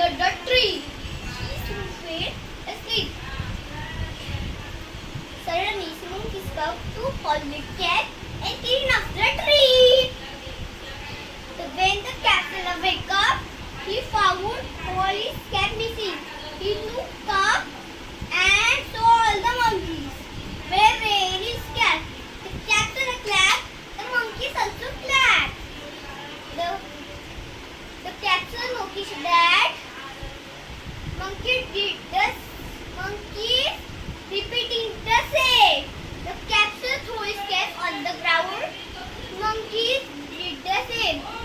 under the tree. She fell asleep. Suddenly, monkey spoke to hold the cat and clean up the tree. When the captain woke up, he found all his cat missing. He looked up and saw all the monkeys. Where is cat? The captain clapped. The monkeys also clapped. The captain noticed that monkeys repeating the same. The captain threw his cat on the ground. Monkeys did the same.